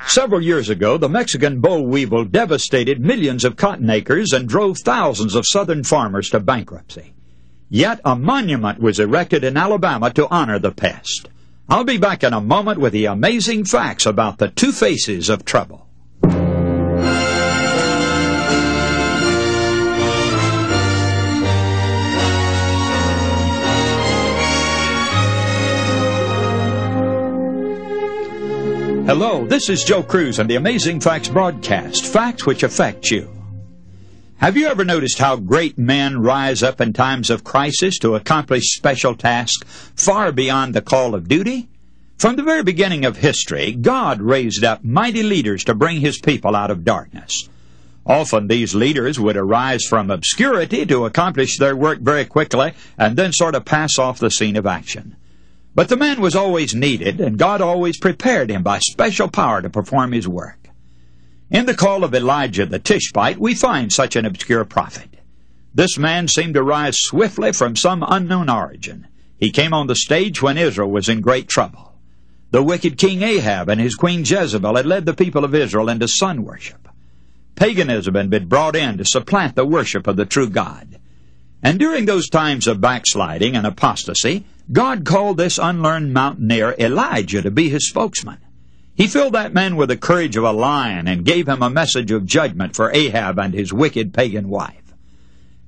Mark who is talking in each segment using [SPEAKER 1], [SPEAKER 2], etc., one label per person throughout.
[SPEAKER 1] Several years ago, the Mexican boll weevil devastated millions of cotton acres and drove thousands of southern farmers to bankruptcy. Yet a monument was erected in Alabama to honor the pest. I'll be back in a moment with the amazing facts about the two faces of trouble. Hello, this is Joe Cruz and the Amazing Facts broadcast, facts which affect you. Have you ever noticed how great men rise up in times of crisis to accomplish special tasks far beyond the call of duty? From the very beginning of history, God raised up mighty leaders to bring His people out of darkness. Often these leaders would arise from obscurity to accomplish their work very quickly and then sort of pass off the scene of action. But the man was always needed, and God always prepared him by special power to perform His work. In the call of Elijah the Tishbite, we find such an obscure prophet. This man seemed to rise swiftly from some unknown origin. He came on the stage when Israel was in great trouble. The wicked King Ahab and his queen Jezebel had led the people of Israel into sun worship. Paganism had been brought in to supplant the worship of the true God. And during those times of backsliding and apostasy, God called this unlearned mountaineer Elijah to be His spokesman. He filled that man with the courage of a lion and gave him a message of judgment for Ahab and his wicked pagan wife.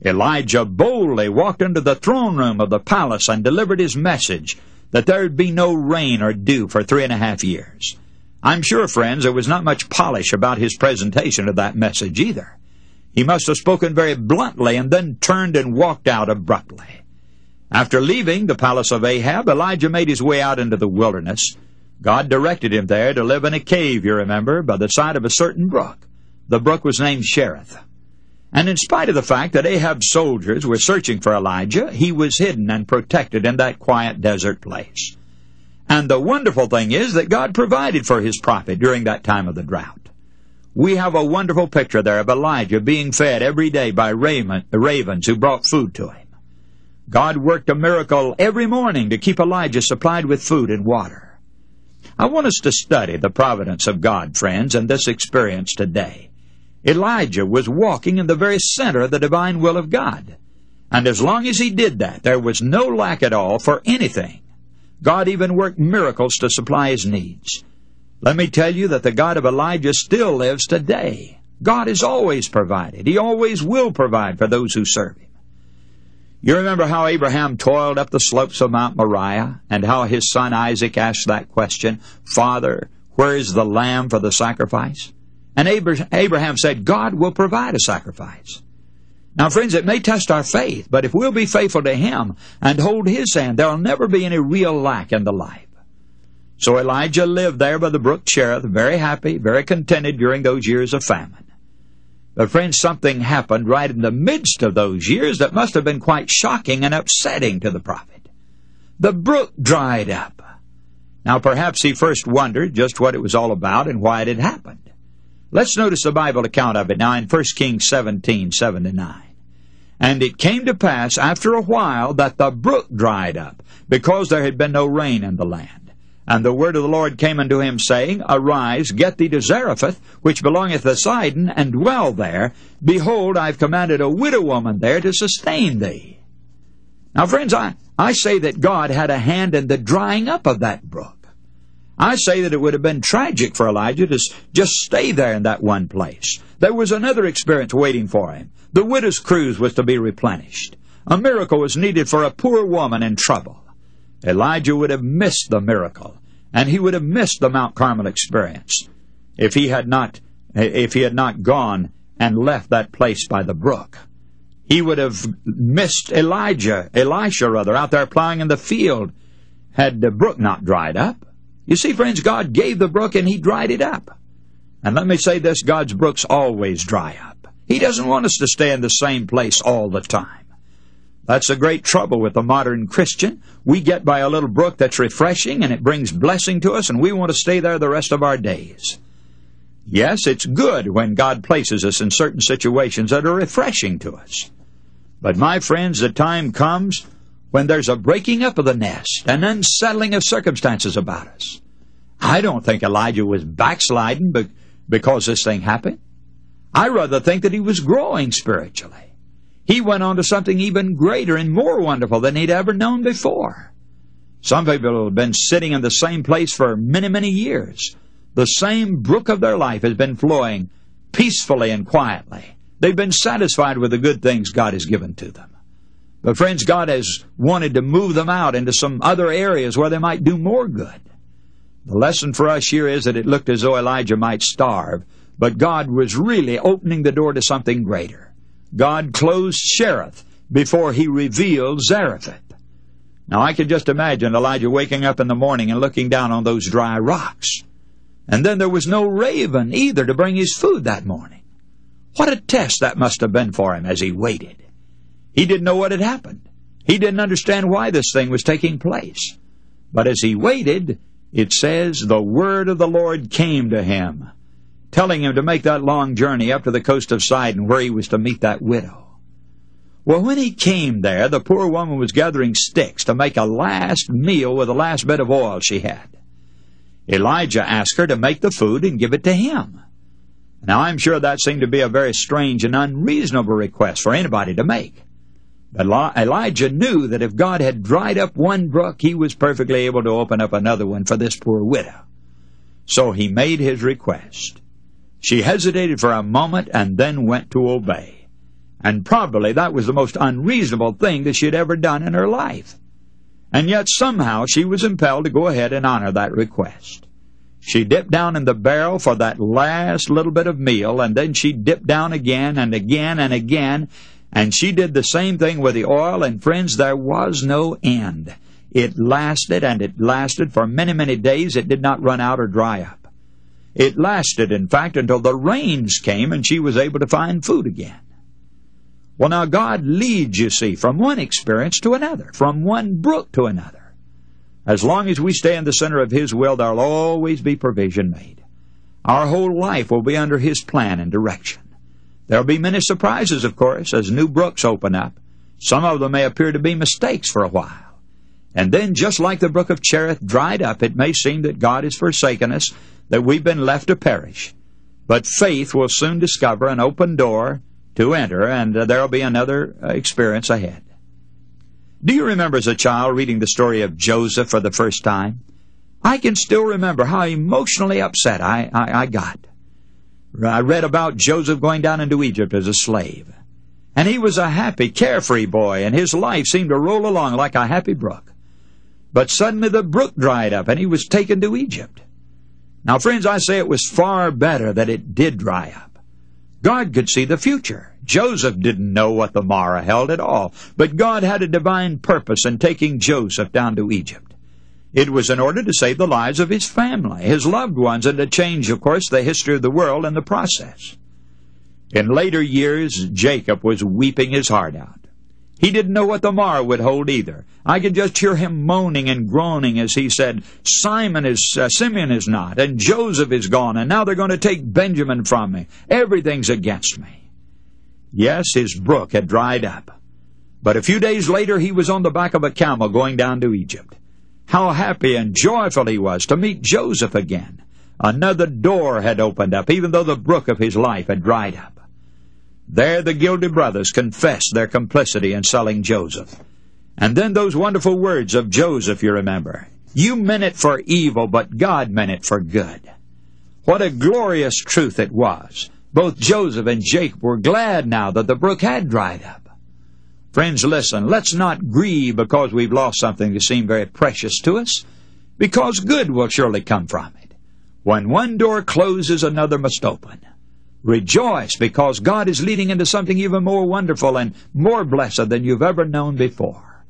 [SPEAKER 1] Elijah boldly walked into the throne room of the palace and delivered his message that there would be no rain or dew for 3.5 years. I'm sure, friends, there was not much polish about his presentation of that message either. He must have spoken very bluntly and then turned and walked out abruptly. After leaving the palace of Ahab, Elijah made his way out into the wilderness. God directed him there to live in a cave, you remember, by the side of a certain brook. The brook was named Zarephath. And in spite of the fact that Ahab's soldiers were searching for Elijah, he was hidden and protected in that quiet desert place. And the wonderful thing is that God provided for His prophet during that time of the drought. We have a wonderful picture there of Elijah being fed every day by ravens who brought food to him. God worked a miracle every morning to keep Elijah supplied with food and water. I want us to study the providence of God, friends, and this experience today. Elijah was walking in the very center of the divine will of God. And as long as he did that, there was no lack at all for anything. God even worked miracles to supply his needs. Let me tell you that the God of Elijah still lives today. God has always provided. He always will provide for those who serve Him. You remember how Abraham toiled up the slopes of Mount Moriah, and how his son Isaac asked that question, "Father, where is the lamb for the sacrifice?" And Abraham said, "God will provide a sacrifice." Now, friends, it may test our faith, but if we'll be faithful to Him and hold His hand, there will never be any real lack in the life. So Elijah lived there by the brook Cherith, very happy, very contented during those years of famine. But friends, something happened right in the midst of those years that must have been quite shocking and upsetting to the prophet. The brook dried up. Now perhaps he first wondered just what it was all about and why it had happened. Let's notice the Bible account of it now in 1 Kings 17, 7-9. And it came to pass after a while that the brook dried up, because there had been no rain in the land. And the word of the Lord came unto him, saying, Arise, get thee to Zarephath, which belongeth to Sidon, and dwell there. Behold, I have commanded a widow woman there to sustain thee. Now, friends, I say that God had a hand in the drying up of that brook. I say that it would have been tragic for Elijah to just stay there in that one place. There was another experience waiting for him. The widow's cruse was to be replenished. A miracle was needed for a poor woman in trouble. Elijah would have missed the miracle, and he would have missed the Mount Carmel experience if he had not gone and left that place by the brook. He would have missed Elisha out there plowing in the field had the brook not dried up. You see, friends, God gave the brook and He dried it up. And let me say this, God's brooks always dry up. He doesn't want us to stay in the same place all the time. That's the great trouble with the modern Christian. We get by a little brook that's refreshing and it brings blessing to us, and we want to stay there the rest of our days. Yes, it's good when God places us in certain situations that are refreshing to us. But my friends, the time comes when there's a breaking up of the nest, an unsettling of circumstances about us. I don't think Elijah was backsliding because this thing happened. I rather think that he was growing spiritually. He went on to something even greater and more wonderful than he'd ever known before. Some people have been sitting in the same place for many, many years. The same brook of their life has been flowing peacefully and quietly. They've been satisfied with the good things God has given to them. But friends, God has wanted to move them out into some other areas where they might do more good. The lesson for us here is that it looked as though Elijah might starve, but God was really opening the door to something greater. God closed Zarephath before he revealed Zarephath. Now I can just imagine Elijah waking up in the morning and looking down on those dry rocks. And then there was no raven either to bring his food that morning. What a test that must have been for him as he waited. He didn't know what had happened. He didn't understand why this thing was taking place. But as he waited, it says, the word of the Lord came to him, telling him to make that long journey up to the coast of Sidon where he was to meet that widow. Well, when he came there, the poor woman was gathering sticks to make a last meal with the last bit of oil she had. Elijah asked her to make the food and give it to him. Now, I'm sure that seemed to be a very strange and unreasonable request for anybody to make. But Elijah knew that if God had dried up one brook, he was perfectly able to open up another one for this poor widow. So he made his request. She hesitated for a moment and then went to obey. And probably that was the most unreasonable thing that she had ever done in her life. And yet somehow she was impelled to go ahead and honor that request. She dipped down in the barrel for that last little bit of meal, and then she dipped down again and again and again, and she did the same thing with the oil, and friends, there was no end. It lasted, and it lasted for many, many days. It did not run out or dry up. It lasted, in fact, until the rains came and she was able to find food again. Well, now God leads, you see, from one experience to another, from one brook to another. As long as we stay in the center of His will, there will always be provision made. Our whole life will be under His plan and direction. There will be many surprises, of course, as new brooks open up. Some of them may appear to be mistakes for a while. And then, just like the brook of Cherith dried up, it may seem that God has forsaken us, that we've been left to perish. But faith will soon discover an open door to enter, and there will be another experience ahead. Do you remember as a child reading the story of Joseph for the first time? I can still remember how emotionally upset I got. I read about Joseph going down into Egypt as a slave. And he was a happy, carefree boy, and his life seemed to roll along like a happy brook. But suddenly the brook dried up, and he was taken to Egypt. Now, friends, I say it was far better that it did dry up. God could see the future. Joseph didn't know what the morrow held at all, but God had a divine purpose in taking Joseph down to Egypt. It was in order to save the lives of his family, his loved ones, and to change, of course, the history of the world in the process. In later years, Jacob was weeping his heart out. He didn't know what the morrow would hold either. I could just hear him moaning and groaning as he said, Simeon is not, and Joseph is gone, and now they're going to take Benjamin from me. Everything's against me. Yes, his brook had dried up. But a few days later, he was on the back of a camel going down to Egypt. How happy and joyful he was to meet Joseph again. Another door had opened up, even though the brook of his life had dried up. There the guilty brothers confessed their complicity in selling Joseph. And then those wonderful words of Joseph, you remember. You meant it for evil, but God meant it for good. What a glorious truth it was. Both Joseph and Jacob were glad now that the brook had dried up. Friends, listen, let's not grieve because we've lost something that seemed very precious to us, because good will surely come from it. When one door closes, another must open. Rejoice, because God is leading into something even more wonderful and more blessed than you've ever known before.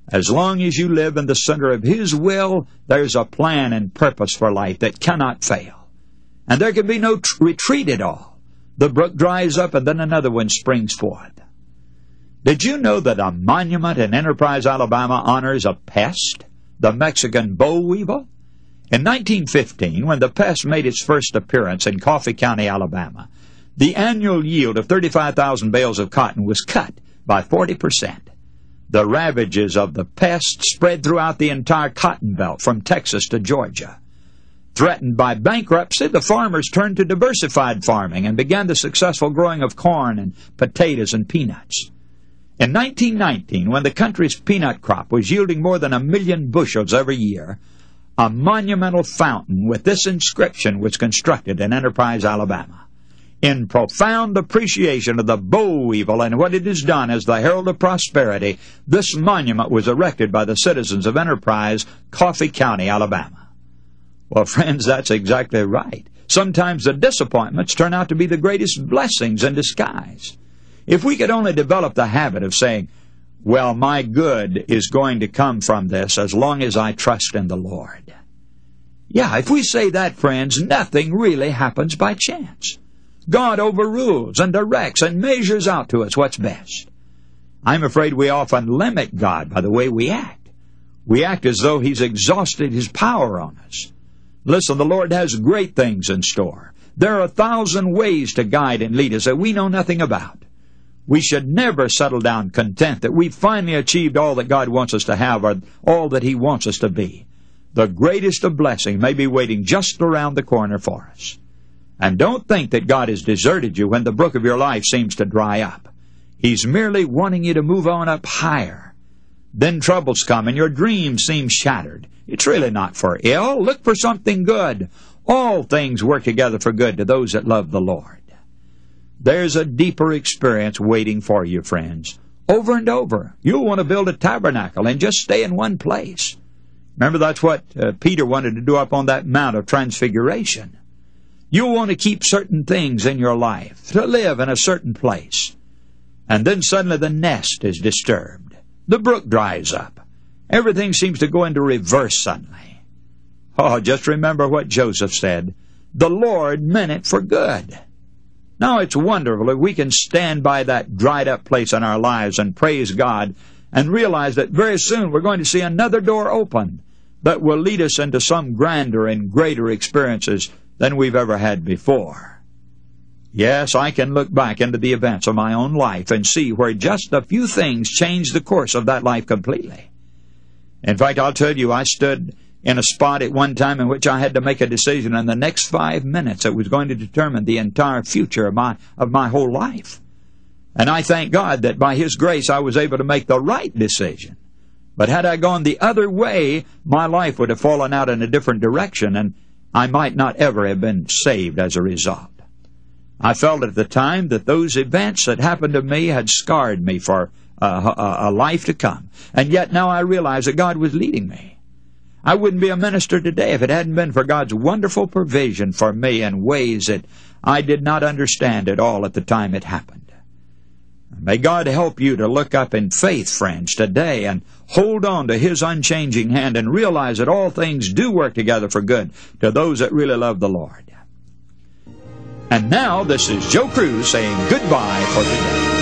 [SPEAKER 1] As long as you live in the center of His will, there's a plan and purpose for life that cannot fail. And there can be no retreat at all. The brook dries up and then another one springs forth. Did you know that a monument in Enterprise, Alabama honors a pest, the Mexican boll weevil? In 1915, when the pest made its first appearance in Coffee County, Alabama, the annual yield of 35,000 bales of cotton was cut by 40%. The ravages of the pest spread throughout the entire cotton belt from Texas to Georgia. Threatened by bankruptcy, the farmers turned to diversified farming and began the successful growing of corn and potatoes and peanuts. In 1919, when the country's peanut crop was yielding more than 1 million bushels every year, a monumental fountain with this inscription was constructed in Enterprise, Alabama. In profound appreciation of the boll weevil and what it has done as the herald of prosperity, this monument was erected by the citizens of Enterprise, Coffee County, Alabama. Well, friends, that's exactly right. Sometimes the disappointments turn out to be the greatest blessings in disguise. If we could only develop the habit of saying, well, my good is going to come from this as long as I trust in the Lord. Yeah, if we say that, friends, nothing really happens by chance. God overrules and directs and measures out to us what's best. I'm afraid we often limit God by the way we act. We act as though He's exhausted His power on us. Listen, the Lord has great things in store. There are 1,000 ways to guide and lead us that we know nothing about. We should never settle down content that we've finally achieved all that God wants us to have or all that He wants us to be. The greatest of blessings may be waiting just around the corner for us. And don't think that God has deserted you when the brook of your life seems to dry up. He's merely wanting you to move on up higher. Then troubles come and your dreams seem shattered. It's really not for ill. Look for something good. All things work together for good to those that love the Lord. There's a deeper experience waiting for you, friends. Over and over, you'll want to build a tabernacle and just stay in one place. Remember, that's what Peter wanted to do up on that Mount of Transfiguration. You'll want to keep certain things in your life, to live in a certain place. And then suddenly the nest is disturbed. The brook dries up. Everything seems to go into reverse suddenly. Oh, just remember what Joseph said. The Lord meant it for good. Now, it's wonderful if we can stand by that dried-up place in our lives and praise God and realize that very soon we're going to see another door open that will lead us into some grander and greater experiences than we've ever had before. Yes, I can look back into the events of my own life and see where just a few things changed the course of that life completely. In fact, I'll tell you, I stood in a spot at one time in which I had to make a decision, and the next 5 minutes it was going to determine the entire future of my whole life. And I thank God that by His grace I was able to make the right decision. But had I gone the other way, my life would have fallen out in a different direction, and I might not ever have been saved as a result. I felt at the time that those events that happened to me had scarred me for a life to come. And yet now I realize that God was leading me. I wouldn't be a minister today if it hadn't been for God's wonderful provision for me in ways that I did not understand at all at the time it happened. May God help you to look up in faith, friends, today and hold on to His unchanging hand and realize that all things do work together for good to those that really love the Lord. And now, this is Joe Cruz saying goodbye for today.